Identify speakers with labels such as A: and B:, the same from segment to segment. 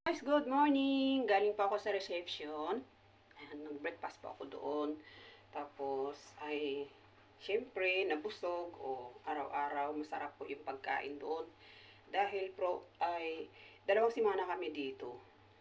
A: Guys, good morning! Galing pa ako sa reception. Ayan, nag-breakfast pa ako doon. Tapos, syempre, nabusog o araw-araw, masarap po yung pagkain doon. Dahil dalawang simana kami dito.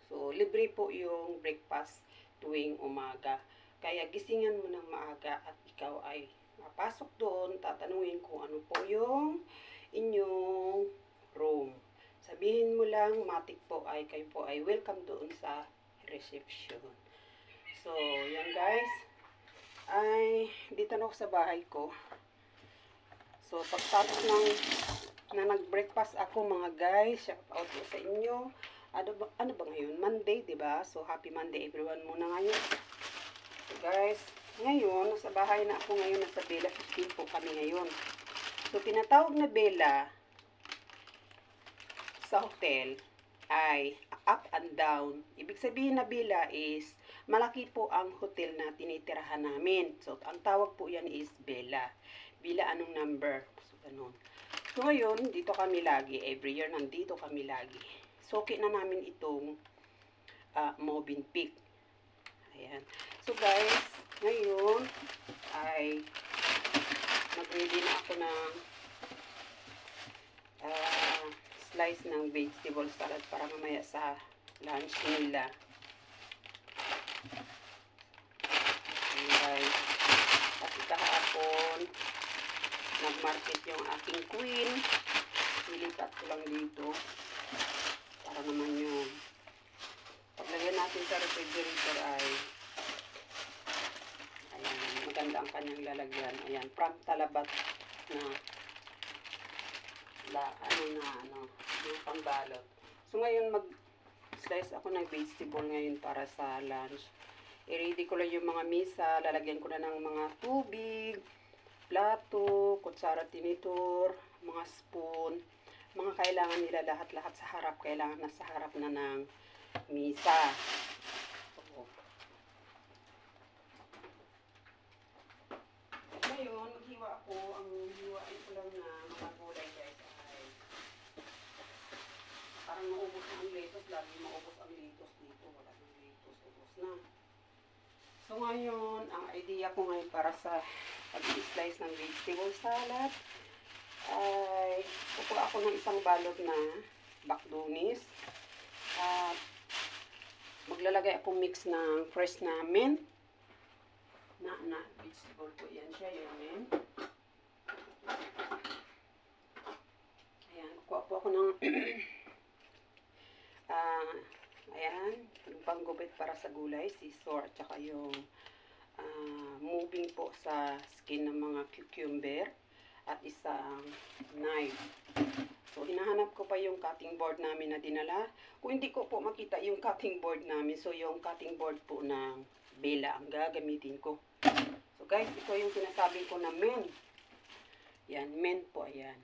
A: So, libre po yung breakfast tuwing umaga. Kaya gisingan mo ng maaga at ikaw ay mapasok doon, tatanungin kung ano po yung inyong room. Sabihin mo lang, matik po kayo po ay welcome doon sa reception. So, yan guys. Dito na ako sa bahay ko. So, pagtapos na nag-breakfast ako mga guys, shout out po sa inyo. Ano ba ngayon? Monday, diba? So, happy Monday everyone muna ngayon. So, guys, ngayon, nasa bahay na ako ngayon, nasa Bella 15 po kami ngayon. So, tinatawag na Bella sa hotel ay up and down. Ibig sabihin na Bella is malaki po ang hotel na tinitirahan namin. So, ang tawag po yan is Bella. Bella anong number? So, ganun. So, ngayon, dito kami lagi. Every year, nandito kami lagi. So, okay na namin itong Mobin Peak. Ayan. So, guys, ngayon ay nag-ready na ako ng slice ng vegetable salad para mamaya sa lunch nila. Ayan guys. Kasi kahapon nag-market yung aking queen. Nilipat ko lang dito para naman yung paglagyan natin sa refrigerator ay ayan, maganda ang kanyang lalagyan. Ayan, from Talabat na yung pambalot. So, ngayon mag-slice ako ng vegetable ngayon para sa lunch. I-ready ko lang yung mga misa. Lalagyan ko na ng mga tubig, plato, kutsara, tinitor, mga spoon. Mga kailangan nila lahat-lahat sa harap. Kailangan na sa harap na ng misa. So, ngayon, maghiwa ako. Ang hiwain ko lang na mga gulay guys. Parang maubos na ang lettuce, lagi maubos ang lettuce dito. Wala nang lettuce, ubos na. So ngayon, ang idea ko ngayon para sa pag-slice ng vegetable salad ay kukuha ako ng isang balot na bakdonis. At maglalagay ako mix ng fresh na mint. Na vegetable po yan siya, yung mint. Ayan, kukuha po ako ng ayan, yung panggupit para sa gulay, scissor, at saka yung moving po sa skin ng mga cucumber, at isang knife. So, hinahanap ko pa yung cutting board namin na dinala. Kung hindi ko po makita yung cutting board namin, so yung cutting board po ng Bella ang gagamitin ko. So, guys, ito yung sinasabi ko na mint. Yan, mint po, ayan.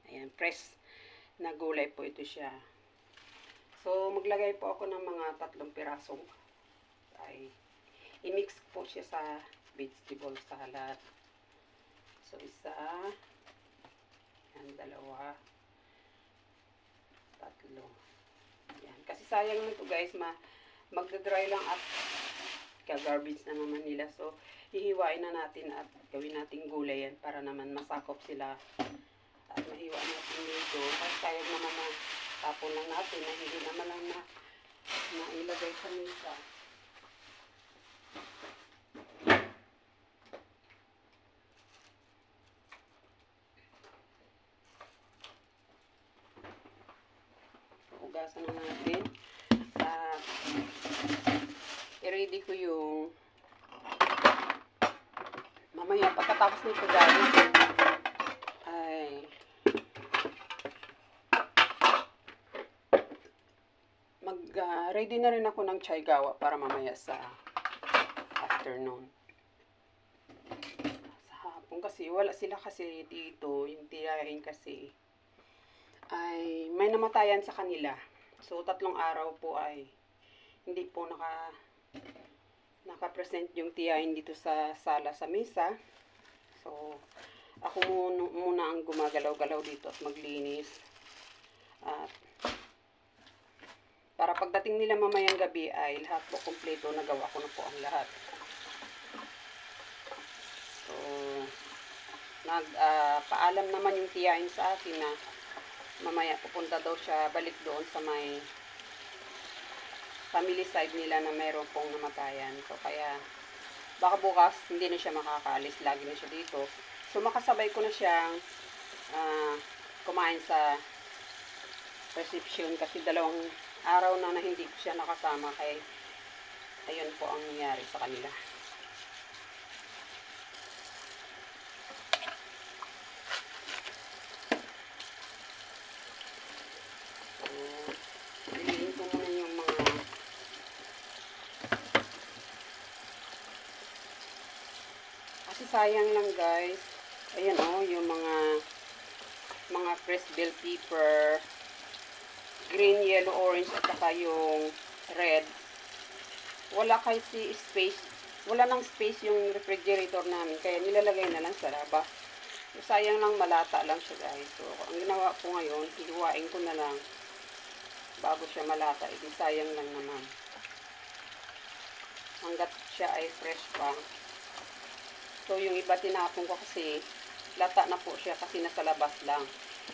A: Ayan, fresh na gulay po ito siya. So, maglagay po ako ng mga 3 pirasong i-mix po siya sa vegetable salad. So, isa, yan, 2, 3. Yan. Kasi sayang nito guys, magdadry lang at ka-garbage na naman nila. So, hihiwain na natin at gawin natin gulay yan para naman masakop sila. At mahiwa natin dito. Kasi sayang naman na tapon lang natin na hindi naman lang na ilagay sa mesa. Ugasan na natin. I-ready ko yung mamaya pagkatapos nito guys ready na rin ako ng chai gawa para mamaya sa afternoon. Sa hapon kasi, wala sila kasi dito, yung tiyahin kasi, ay may namatayan sa kanila. So, 3 araw po ay hindi po naka-present yung tiyahin dito sa sala sa mesa. So, ako muna ang gumagalaw-galaw dito at maglinis. At pagdating nila mamayang gabi ay lahat po kompleto, nagawa ko na po ang lahat. So, paalam naman yung tiyahin sa akin na mamaya pupunta daw siya balik doon sa may family side nila na mayroon pong namatayan. So, kaya baka bukas hindi na siya makakaalis, lagi na siya dito. So, makasabay ko na siyang kumain sa reception kasi 2 araw na hindi ko siya nakasama, kaya ayun po ang nangyari sa kanila. Piliin ko muna yung mga kasi sayang lang guys. Ayan yung mga pressed bell pepper, green, yellow, orange, at saka yung red. Wala kasi space. Wala nang space yung refrigerator namin. Kaya nilalagay na lang sa labas. So, sayang lang, malata lang siya guys. So, ang ginawa ko ngayon, hihiwain ko na lang bago siya malata. Edi sayang lang naman. Hanggat siya ay fresh pa. So, yung iba tinapon ko kasi lata na po siya kasi nasa labas lang.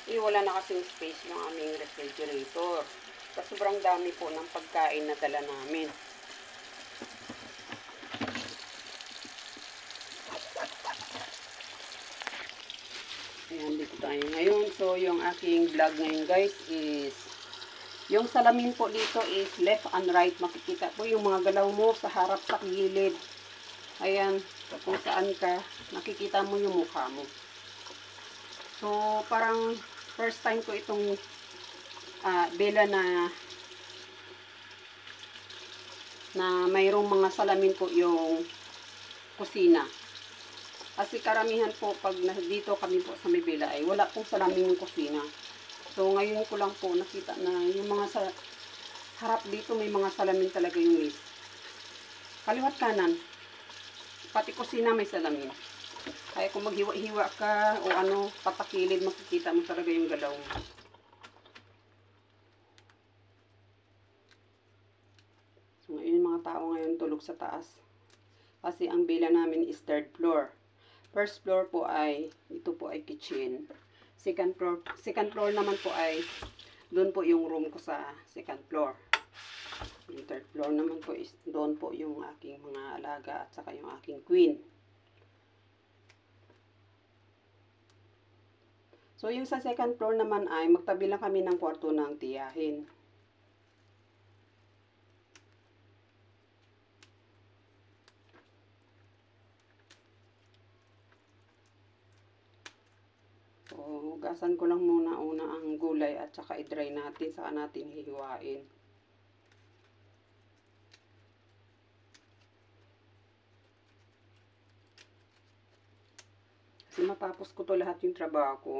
A: Wala na kasing space yung aming refrigerator. Sa sobrang dami po ng pagkain na dala namin. Ayan, dito tayo ngayon. So, yung aking vlog ngayon guys is yung salamin po dito is left and right. Makikita po yung mga galaw mo sa harap, sa gilid. Ayan, kung saan ka, nakikita mo yung mukha mo. So, parang first time ko itong bela na mayroong mga salamin po yung kusina. Kasi karamihan po pag dito kami po sa may bela ay wala pong salamin yung kusina. So, ngayon ko lang po nakita na yung mga sa harap dito may mga salamin talaga yung list. Kaliwat kanan. Pati kusina may salamin. Kaya kung maghiwa-hiwa ka o patakilid, makikita mo talaga yung galaw mo. So, ngayon mga tao ngayon tulog sa taas. Kasi ang bila namin is 3rd floor. First floor po ay, ito po ay kitchen. Second floor naman po ay, doon po yung room ko sa 2nd floor. Yung 3rd floor naman po is, doon po yung aking mga alaga at saka yung aking queen. So, yung sa 2nd floor naman ay, magtabi lang kami ng kwarto ng tiyahin. So, hugasan ko lang muna ang gulay at saka i-dry natin, saka natin hihiwain. Kasi matapos ko to lahat yung trabaho ko.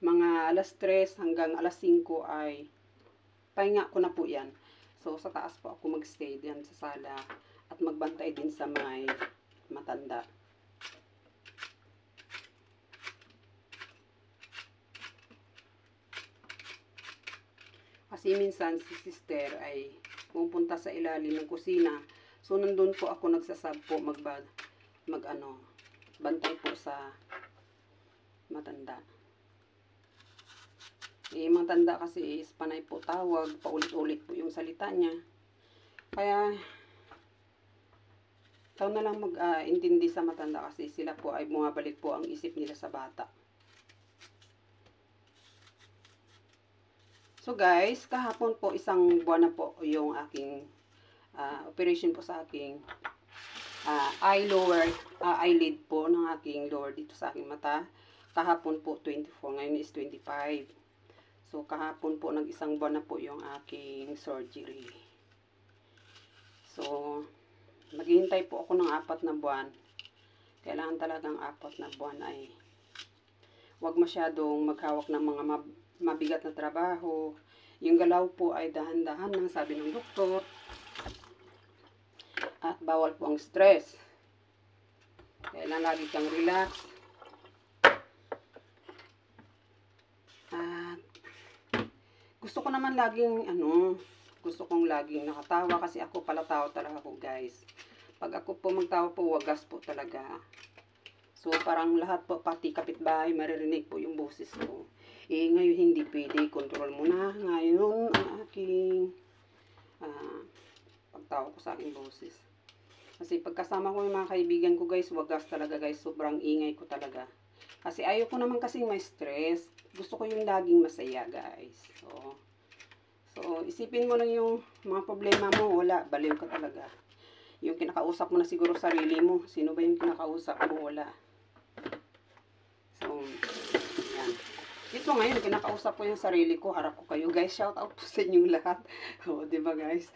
A: Mga alas 3 hanggang alas 5 ay pahinga ko na po yan. So, sa taas po ako magstay diyan sa sala at magbantay din sa may matanda. Kasi minsan si sister ay pupunta sa ilalim ng kusina. So, nandun po ako nagsasab po bantay po sa matanda. Matanda kasi is panay po tawag, paulit-ulit po yung salita niya. Kaya, ikaw na lang mag-intindi sa matanda kasi sila po ay bumabalik po ang isip nila sa bata. So guys, kahapon po 1 buwan na po yung aking operation po sa aking eyelid po ng aking lower dito sa aking mata. Kahapon po 24, ngayon is 25. So kahapon po nag-1 buwan na po yung aking surgery. So naghihintay po ako ng 4 na buwan. Kailangan talagang 4 na buwan ay wag masyadong maghawak ng mga mabigat na trabaho. Yung galaw po ay dahan-dahan lang, sabi ng doktor. At bawal po ang stress. Kailangan lagi kang relax. At gusto ko naman laging gusto kong laging nakatawa kasi ako pala tao talaga ako guys. Pag ako po magtawa po, wagas po talaga. So, parang lahat po, pati kapitbahay, maririnig po yung boses ko. Eh, ngayon hindi pwede. Control mo na. Ngayon, ang aking pagtawa ko sa aking boses. Kasi pagkasama ko yung mga kaibigan ko guys, wagas talaga guys. Sobrang ingay ko talaga. Kasi ayoko naman kasing may stress. Gusto ko yung laging masaya guys. So, isipin mo lang yung mga problema mo. Wala, baliw ka talaga. Yung kinakausap mo na siguro sarili mo. Sino ba yung kinakausap mo? Wala. So, yan. Ito ngayon, kinakausap ko yung sarili ko. Harap ko kayo guys. Shout out po sa inyong lahat. O, diba guys?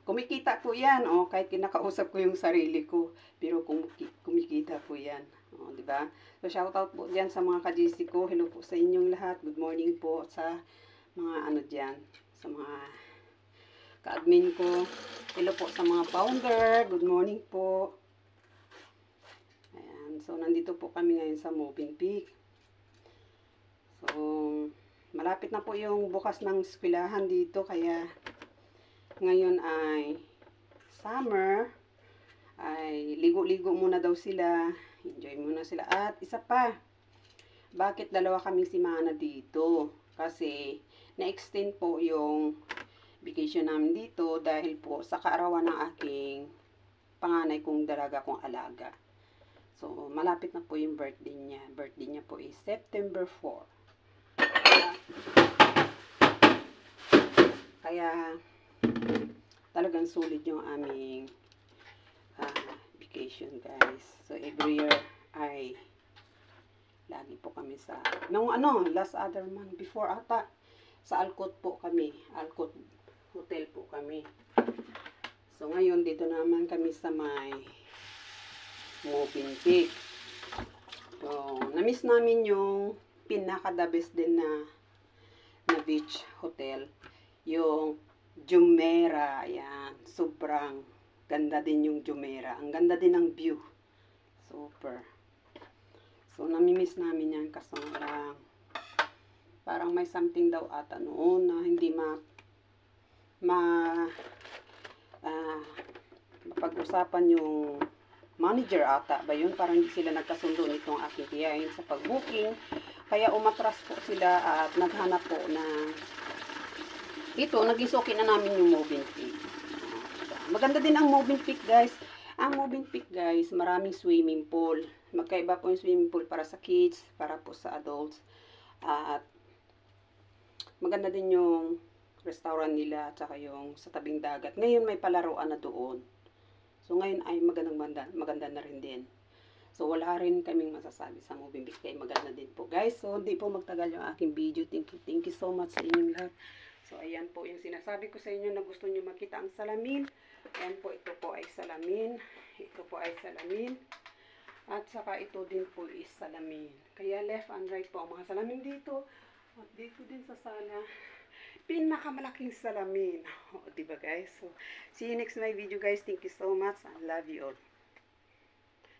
A: Kumikita po yan. Kahit kinakausap ko yung sarili ko. Pero kumikita po yan. Diba? So, shout out po dyan sa mga ka-GC ko. Hello po sa inyong lahat. Good morning po sa mga ano dyan. Sa mga ka-admin ko. Hello po sa mga founder. Good morning po. Ayan. So, nandito po kami ngayon sa Movenpick. So, malapit na po yung bukas ng eskwelahan dito. Kaya, ngayon ay summer. Ay, ligo-ligo muna daw sila. Enjoy muna sila. At isa pa, bakit dalawa kaming simana dito? Kasi, na-extend po yung vacation namin dito dahil po sa kaarawan ng aking panganay kong dalaga kong alaga. So, malapit na po yung birthday niya. Birthday niya po is September 4. Kaya talagang sulit yung aming vacation guys. So, every year ay lagi po kami sa last other month before ata sa Alcott po kami. Alcott Hotel po kami. So, ngayon dito naman kami sa may Movenpick. So, na-miss namin yung pinaka-the best din na beach hotel. Yung Jumeirah. Ayan. Sobrang ganda din yung Jumeirah. Ang ganda din ng view. Super. So, nami-miss namin yan kasi parang may something daw ata noon na hindi pag-usapan yung manager ata ba yun, parang hindi sila nagkasundo nitong aking tiyahin sa pag-booking, kaya umatras po sila at naghanap po na ito, nag-isukin na namin yung Movenpick. Maganda din ang Movenpick guys. Ang Movenpick guys, maraming swimming pool. Magkaiba po yung swimming pool para sa kids, para po sa adults. At maganda din yung restaurant nila, at saka yung sa tabing dagat. Ngayon may palaruan na doon. So ngayon ay maganda na rin din. So wala rin kaming masasabi sa Movenpick, kaya maganda din po guys. So hindi po magtagal yung aking video. Thank you so much sa inyong lahat. So ayan po yung sinasabi ko sa inyo na gusto nyo makita ang salamin. Ayan po, ito po ay salamin. Ito po ay salamin. At saka ito din po is salamin. Kaya left and right po ang mga salamin dito. At dito din sa sala, pinakamalaking salamin. Diba guys? So, see you next my video guys. Thank you so much. I love you all.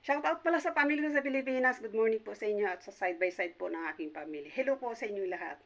A: Shout out pala sa family ko sa Pilipinas. Good morning po sa inyo at sa side by side po ng aking family. Hello po sa inyo lahat.